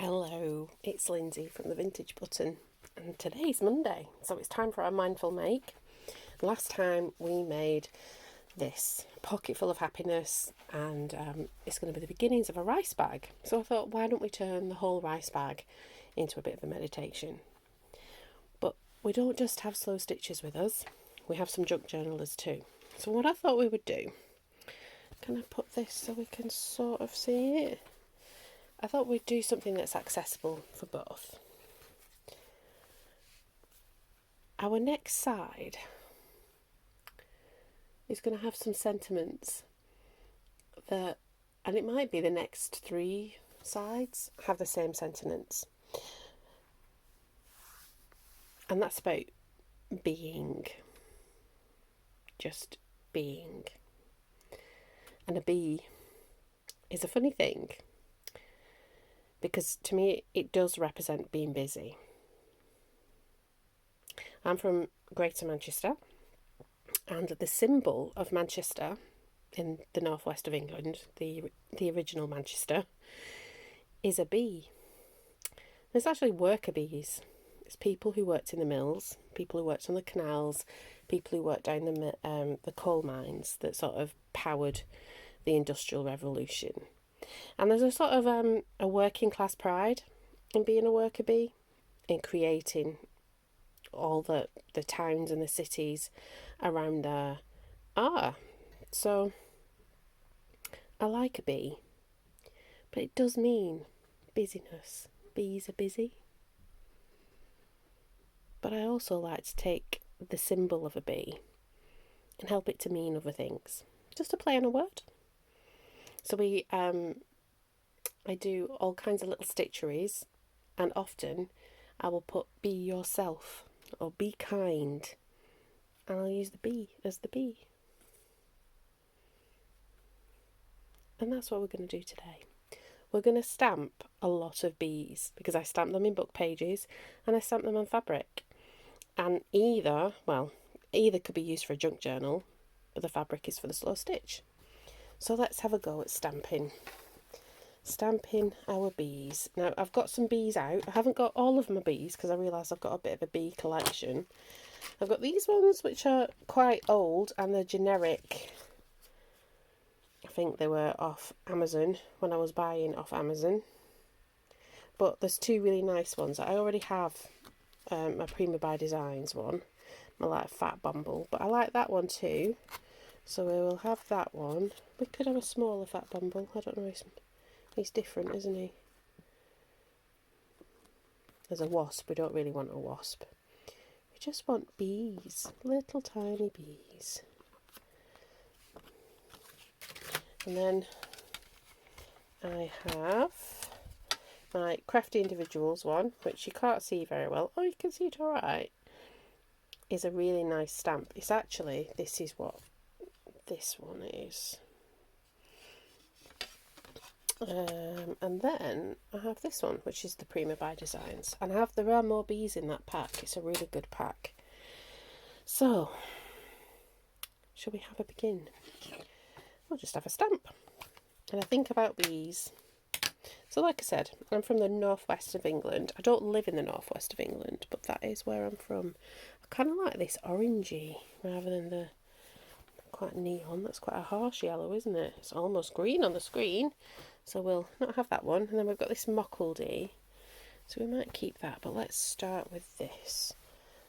Hello, it's Lindsay from the Vintage Button, and today's Monday, so it's time for our mindful make. Last time we made this pocket full of happiness, and it's going to be the beginnings of a rice bag. So I thought, why don't we turn the whole rice bag into a bit of a meditation? But we don't just have slow stitches with us, we have some junk journalers too. So what I thought we would do, can I put this so we can sort of see it? I thought we'd do something that's accessible for both. Our next side is going to have some sentiments that, and it might be the next three sides have the same sentiments. And that's about being. Just being. And a bee is a funny thing, because to me it does represent being busy. I'm from Greater Manchester, and the symbol of Manchester in the northwest of England, the original Manchester, is a bee. There's actually worker bees. It's people who worked in the mills, people who worked on the canals, people who worked down the coal mines that sort of powered the Industrial Revolution. And there's a sort of a working class pride in being a worker bee, in creating all the towns and the cities around there are. So I like a bee, but it does mean busyness. Bees are busy. But I also like to take the symbol of a bee and help it to mean other things. Just a play on a word. So I do all kinds of little stitcheries, and often I will put be yourself or be kind, and I'll use the bee as the bee. And that's what we're going to do today. We're going to stamp a lot of bees, because I stamp them in book pages and I stamp them on fabric. And either could be used for a junk journal, but the fabric is for the slow stitch. So let's have a go at stamping our bees. Now I've got some bees out. I haven't got all of my bees because I realise I've got a bit of a bee collection. I've got these ones which are quite old and they're generic. I think they were off Amazon when I was buying off Amazon. But there's two really nice ones. I already have my Prima by Designs one, my like fat bumble, but I like that one too. So we will have that one. We could have a smaller fat bumble. I don't know. He's different, isn't he? There's a wasp. We don't really want a wasp. We just want bees. Little tiny bees. And then I have my Crafty Individuals one, which you can't see very well. Oh, you can see it alright. Is a really nice stamp. It's actually, this is what this one is. And then I have this one, which is the Prima by Designs. And there are more bees in that pack. It's a really good pack. So, shall we have a begin? We'll just have a stamp. And I think about bees. So like I said, I'm from the northwest of England. I don't live in the northwest of England, but that is where I'm from. I kind of like this orangey rather than the quite neon. That's quite a harsh yellow, isn't it? It's almost green on the screen. So we'll not have that one. And then we've got this mockledy. So we might keep that, but let's start with this.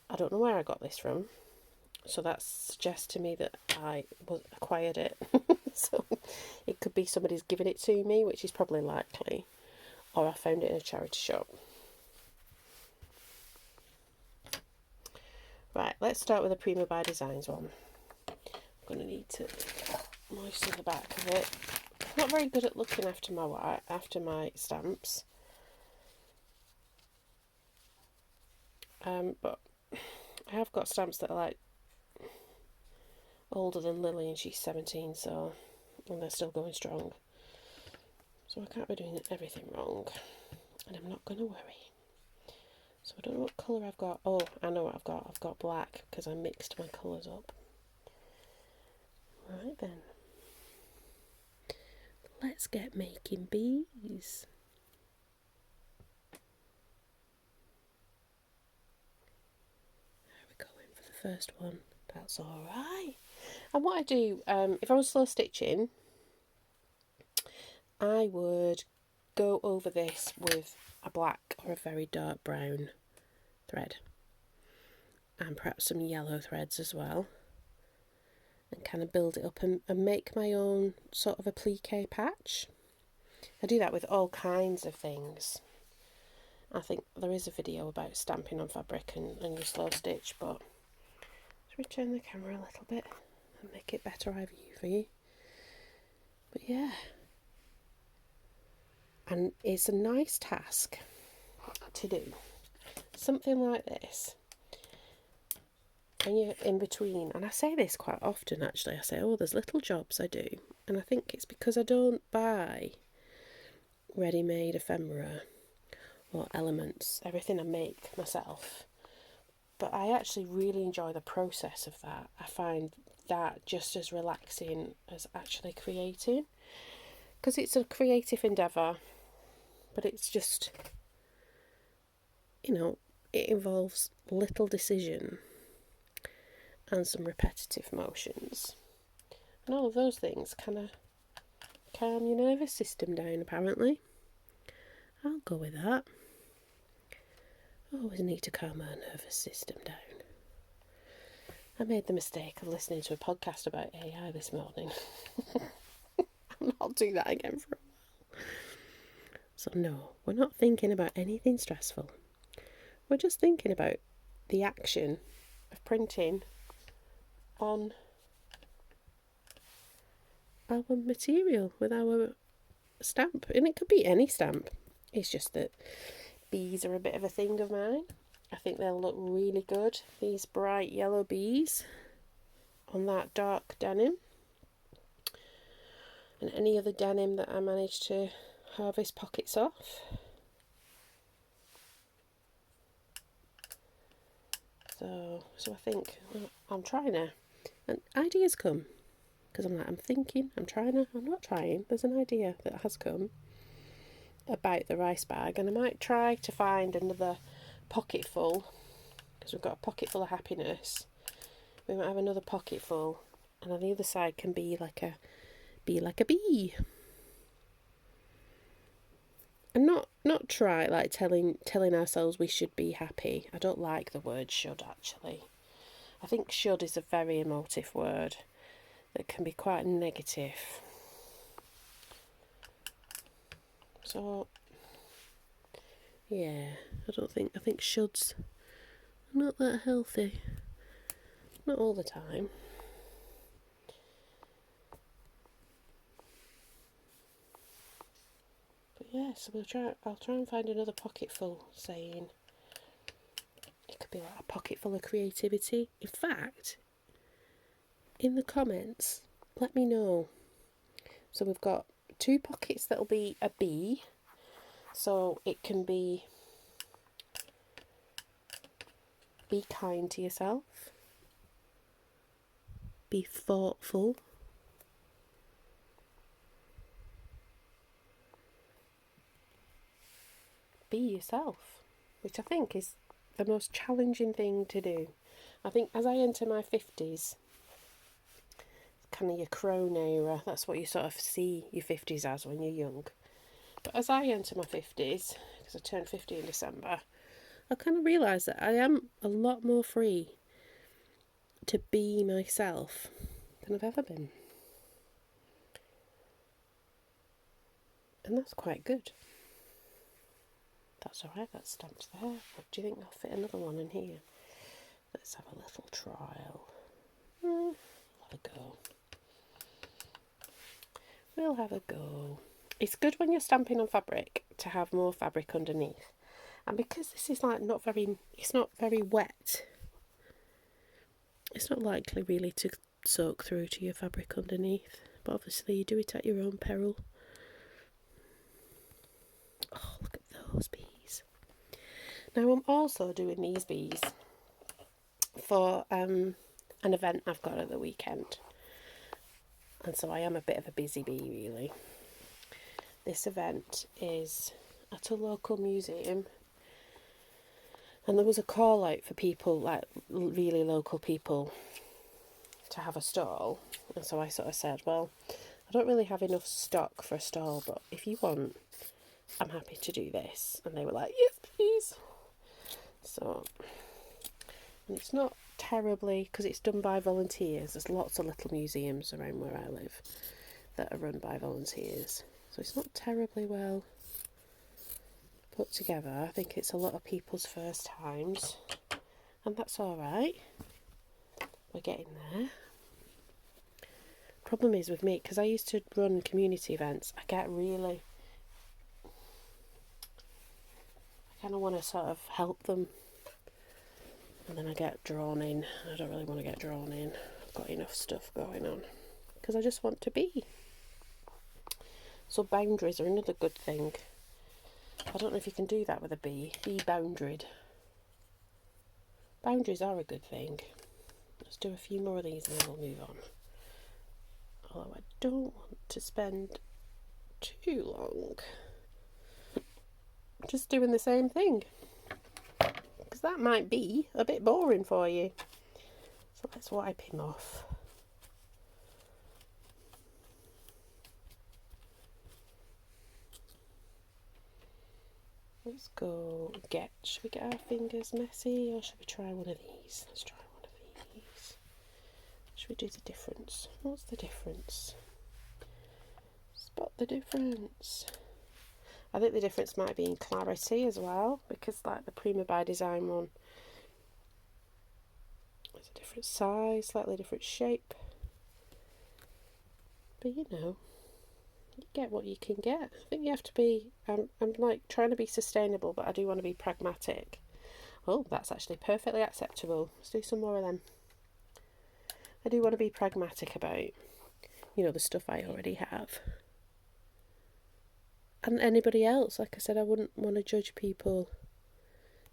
I don't know where I got this from. So that suggests to me that I acquired it. So it could be somebody's given it to me, which is probably likely. Or I found it in a charity shop. Right, let's start with the Prima by Designs one. I'm going to need to moisten the back of it. I'm not very good at looking after my stamps. But I have got stamps that are like older than Lily, and she's 17, and they're still going strong. So I can't be doing everything wrong, and I'm not going to worry. So I don't know what colour I've got. Oh, I know what I've got. I've got black because I mixed my colours up. Right then. Let's get making bees. first one. That's alright. And what I do, if I was slow stitching, I would go over this with a black or a very dark brown thread. And perhaps some yellow threads as well. And kind of build it up and make my own sort of applique patch. I do that with all kinds of things. I think there is a video about stamping on fabric and your slow stitch, but let's return the camera a little bit and make it better eye view for you. But yeah, and it's a nice task to do something like this. And you're in between, and I say this quite often actually, I say, oh, there's little jobs I do, and I think it's because I don't buy ready-made ephemera or elements. Everything I make myself, but I actually really enjoy the process of that. I find that just as relaxing as actually creating, because it's a creative endeavour, but it's just, you know, it involves little decision and some repetitive motions, and all of those things kind of calm your nervous system down, apparently. I'll go with that. I always need to calm my nervous system down. I made the mistake of listening to a podcast about AI this morning. I'll not do that again for a while. So no, we're not thinking about anything stressful. We're just thinking about the action of printing on our material with our stamp. And it could be any stamp. It's just that bees are a bit of a thing of mine. I think they'll look really good, these bright yellow bees on that dark denim, and any other denim that I manage to harvest pockets off. So I think, well, I'm trying to, and ideas come, because I'm thinking, I'm not trying, there's an idea that has come about the rice bag, and I might try to find another pocket full, because we've got a pocket full of happiness. We might have another pocket full, and on the other side can be like a bee. And not try like telling ourselves we should be happy. I don't like the word should, actually. I think should is a very emotive word that can be quite negative. So yeah, I think shoulds are not that healthy. Not all the time. But yeah, so I'll try and find another pocket full saying. It could be like a pocket full of creativity. In fact, in the comments, let me know. So we've got 2 pockets that'll be a bee. So it can be kind to yourself. Be thoughtful. Be yourself, which I think is the most challenging thing to do. I think as I enter my 50s, kind of your crone era, that's what you sort of see your 50s as when you're young. But as I enter my 50s, because I turned 50 in December, I kind of realise that I am a lot more free to be myself than I've ever been. And that's quite good. That's alright, that's stamped there. But do you think I'll fit another one in here? Let's have a little trial. We'll have a go. We'll have a go. It's good when you're stamping on fabric to have more fabric underneath. And because this is like it's not very wet, it's not likely really to soak through to your fabric underneath. But obviously you do it at your own peril. Oh, look at those bees. Now I'm also doing these bees for an event I've got at the weekend. And so I am a bit of a busy bee, really. This event is at a local museum And there was a call out for people, like really local people, to have a stall. And so I sort of said, well, I don't really have enough stock for a stall, but if you want, I'm happy to do this. And they were like, yes, please. So, and it's not terribly, because it's done by volunteers. There's lots of little museums around where I live that are run by volunteers. So it's not terribly well put together. I think it's a lot of people's first times. And that's all right. We're getting there. Problem is with me, because I used to run community events, I kind of want to sort of help them, and then I get drawn in. I don't really want to get drawn in. I've got enough stuff going on because I just want to be. So boundaries are another good thing. I don't know if you can do that with a bee. Be boundaried. Boundaries are a good thing. Let's do a few more of these and then we'll move on. Although I don't want to spend too long just doing the same thing, because that might be a bit boring for you. So let's wipe him off. Let's go should we get our fingers messy, or should we try one of these? Let's try one of these. Should we do the difference? What's the difference? Spot the difference. I think the difference might be in clarity as well, because like the Prima by Design one, it's a different size, slightly different shape. But you know, you get what you can get. I think you have to be, I'm like trying to be sustainable, but I do want to be pragmatic. Oh, that's actually perfectly acceptable. Let's do some more of them. I do want to be pragmatic about, you know, the stuff I already have. And anybody else, like I said, I wouldn't want to judge people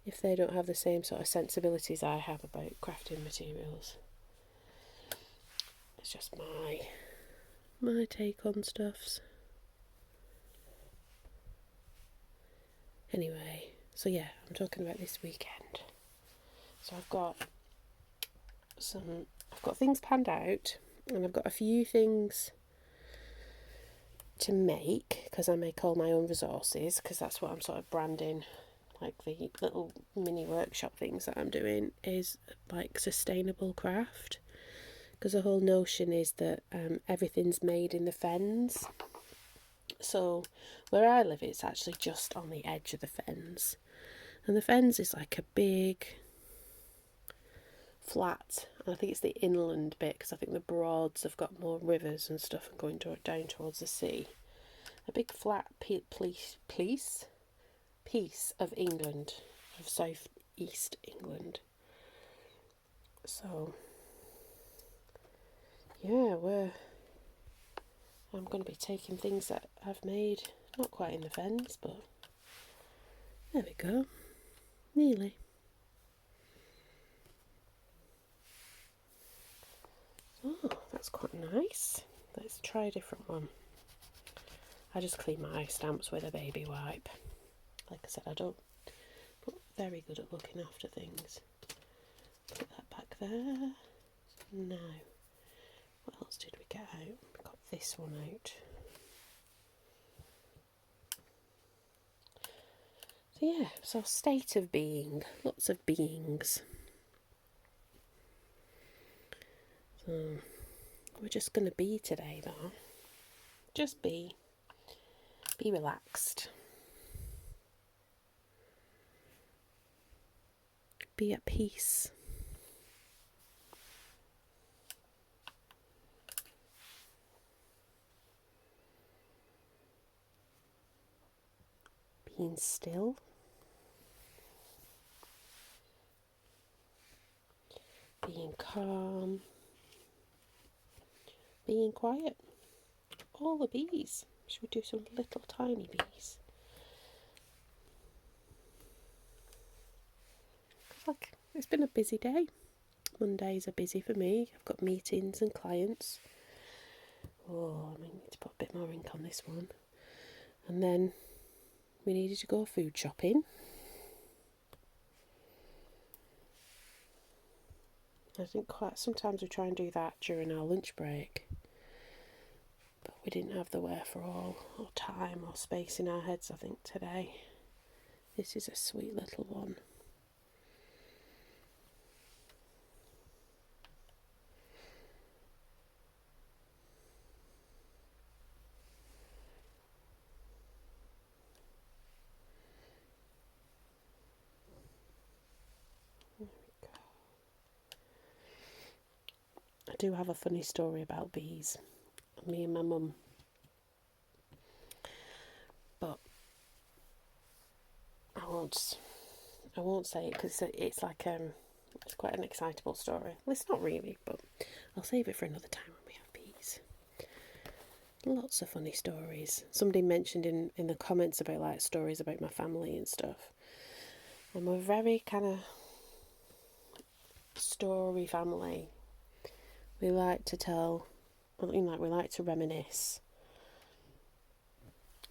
if they don't have the same sort of sensibilities I have about crafting materials. It's just my take on stuffs. Anyway, so yeah, I'm talking about this weekend. So I've got things planned out, and I've got a few things to make, because I make all my own resources, because that's what I'm sort of branding, like the little mini workshop things that I'm doing is like sustainable craft, because the whole notion is that everything's made in the fens. So where I live, it's actually just on the edge of the fens, and the fens is like a big flat, and I think it's the inland bit, because I think the Broads have got more rivers and stuff and going down towards the sea. A big flat piece of England, of South East England. So yeah, I'm going to be taking things that I've made, not quite in the fens, but there we go, nearly. Oh, that's quite nice. Let's try a different one. I just clean my stamps with a baby wipe. Like I said, I'm very good at looking after things. Put that back there. Now, what else did we get out? We got this one out. So yeah, so state of being, lots of beings. So we're just going to be today though. Just be relaxed. Be at peace. Being still. Being calm. Being quiet. All the bees. Should we do some little tiny bees? Like, it's been a busy day. Mondays are busy for me. I've got meetings and clients. Oh, I need to put a bit more ink on this one. And then we needed to go food shopping. I didn't quite. Sometimes we try and do that during our lunch break, but we didn't have the wherewithal or time or space in our heads, I think, today. This is a sweet little one. I do have a funny story about bees. Me and my mum. But I won't say it because it's like it's quite an excitable story. Well, it's not really, but I'll save it for another time when we have bees. Lots of funny stories. Somebody mentioned in the comments about like stories about my family and stuff. And we're very kind of story family. We like to tell, we like to reminisce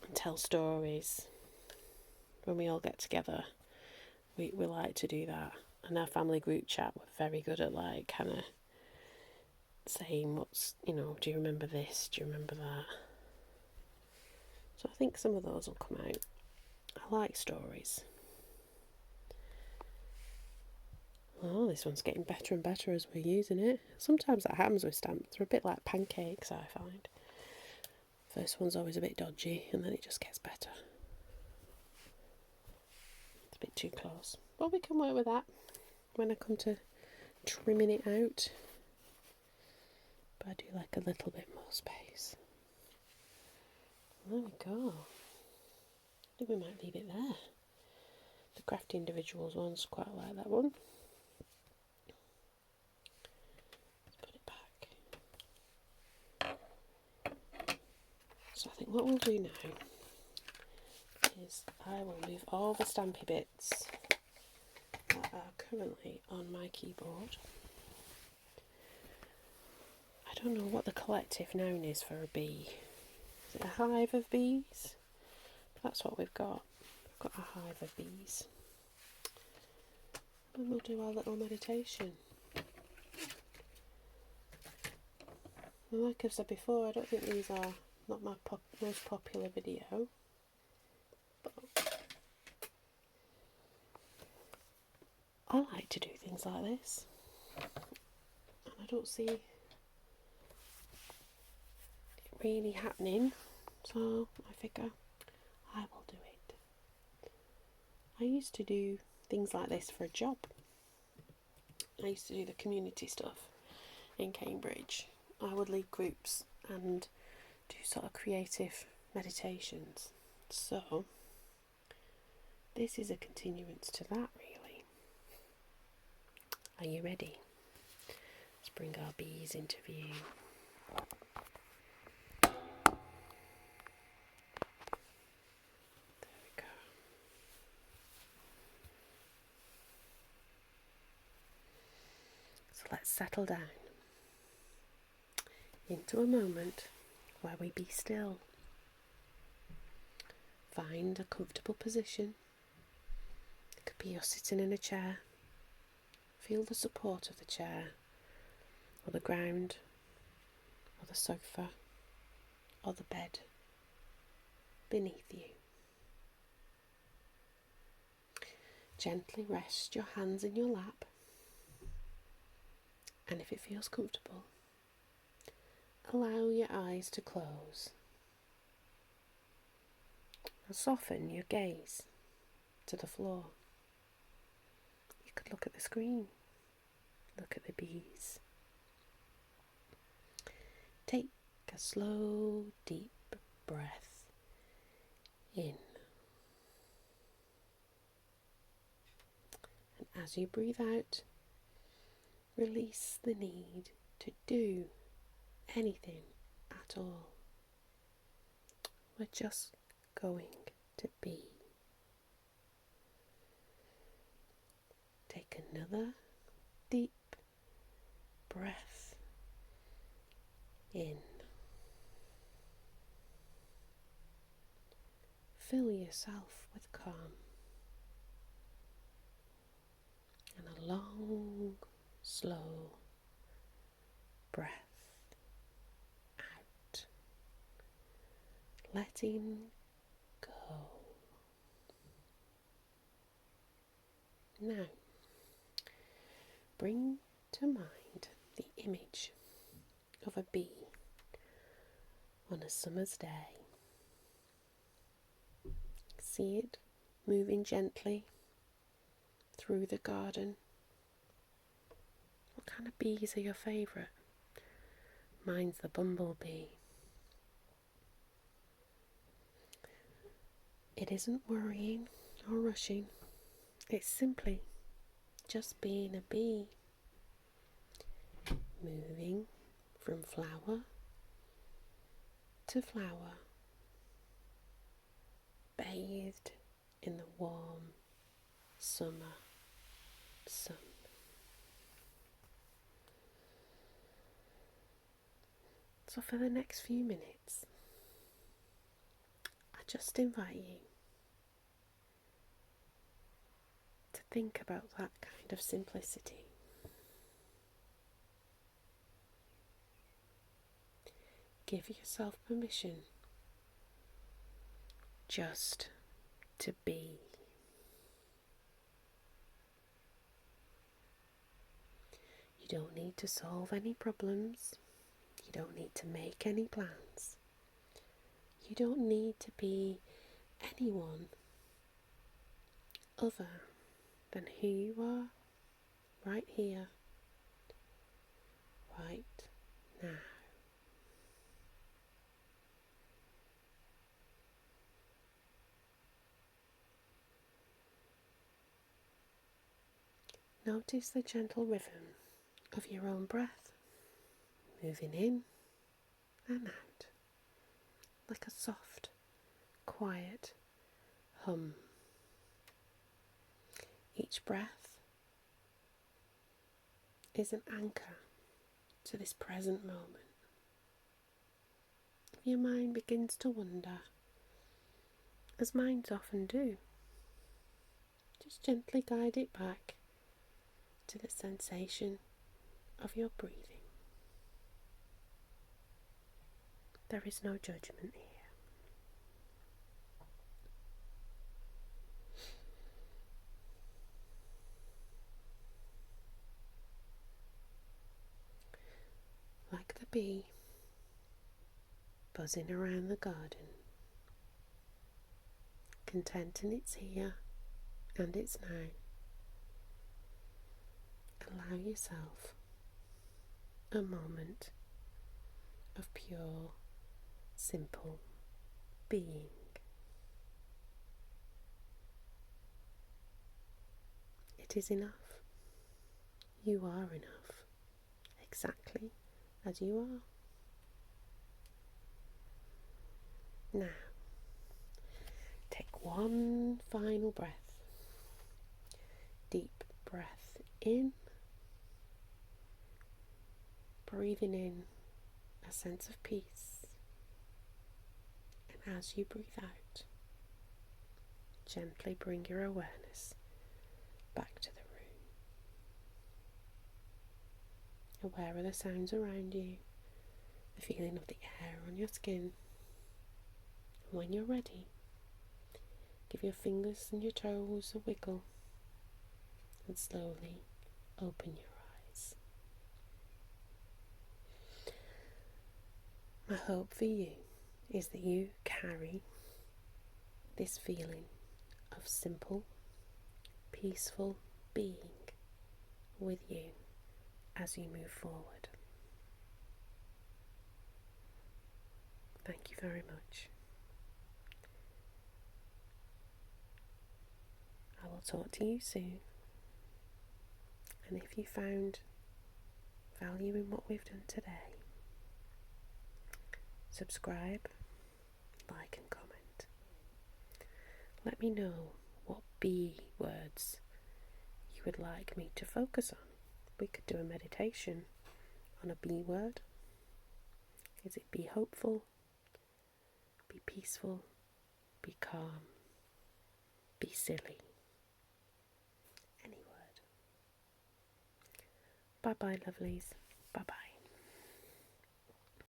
and tell stories. When we all get together, we like to do that. And our family group chat, we're very good at like kind of saying what's, do you remember this? Do you remember that? So I think some of those will come out. I like stories. Oh, this one's getting better and better as we're using it. Sometimes that happens with stamps. They're a bit like pancakes, I find. First one's always a bit dodgy, and then it just gets better. It's a bit too close. But we can work with that when I come to trimming it out. But I do like a little bit more space. There we go. I think we might leave it there. The Crafty Individuals one's quite like that one. Let's put it back. So I think what we'll do now is I will move all the stampy bits that are currently on my keyboard. I don't know what the collective noun is for a bee. Is it a hive of bees? That's what we've got. We've got a hive of bees. And we'll do our little meditation. And like I've said before, I don't think these are not my most popular video. But I like to do things like this. And I don't see it really happening. So I figure I will do it. I used to do things like this for a job. I used to do the community stuff in Cambridge. I would lead groups and do sort of creative meditations. So this is a continuance to that, really. Are you ready? Let's bring our bees into view. So let's settle down into a moment where we be still. Find a comfortable position. It could be you're sitting in a chair. Feel the support of the chair, or the ground, or the sofa, or the bed beneath you. Gently rest your hands in your lap, and if it feels comfortable, allow your eyes to close. And soften your gaze to the floor. You could look at the screen, look at the bees. Take a slow, deep breath in. And as you breathe out, release the need to do anything at all. We're just going to be. Take another deep breath in. Fill yourself with calm. And a long, slow breath out, letting go. Now, bring to mind the image of a bee on a summer's day. See it moving gently through the garden. What kind of bees are your favourite? Mine's the bumblebee. It isn't worrying or rushing. It's simply just being a bee, moving from flower to flower, bathed in the warm summer sun. So for the next few minutes, I just invite you to think about that kind of simplicity. Give yourself permission just to be. You don't need to solve any problems. You don't need to make any plans. You don't need to be anyone other than who you are right here, right now. Notice the gentle rhythm of your own breath, moving in and out, like a soft, quiet hum. Each breath is an anchor to this present moment. If your mind begins to wander, as minds often do, just gently guide it back to the sensation of your breathing. There is no judgment here. Like the bee buzzing around the garden, content in its here and its now, allow yourself a moment of pure, simple being. It is enough. You are enough, exactly as you are. Now, take one final breath. Deep breath in, breathing in a sense of peace. And as you breathe out, gently bring your awareness back to the room. Aware of the sounds around you, the feeling of the air on your skin. And when you're ready, give your fingers and your toes a wiggle and slowly open your eyes. My hope for you is that you carry this feeling of simple, peaceful being with you as you move forward. Thank you very much. I will talk to you soon. And if you found value in what we've done today, subscribe, like and comment. Let me know what B words you would like me to focus on. We could do a meditation on a B word. Is it be hopeful, be peaceful, be calm, be silly? Any word. Bye bye, lovelies. Bye bye.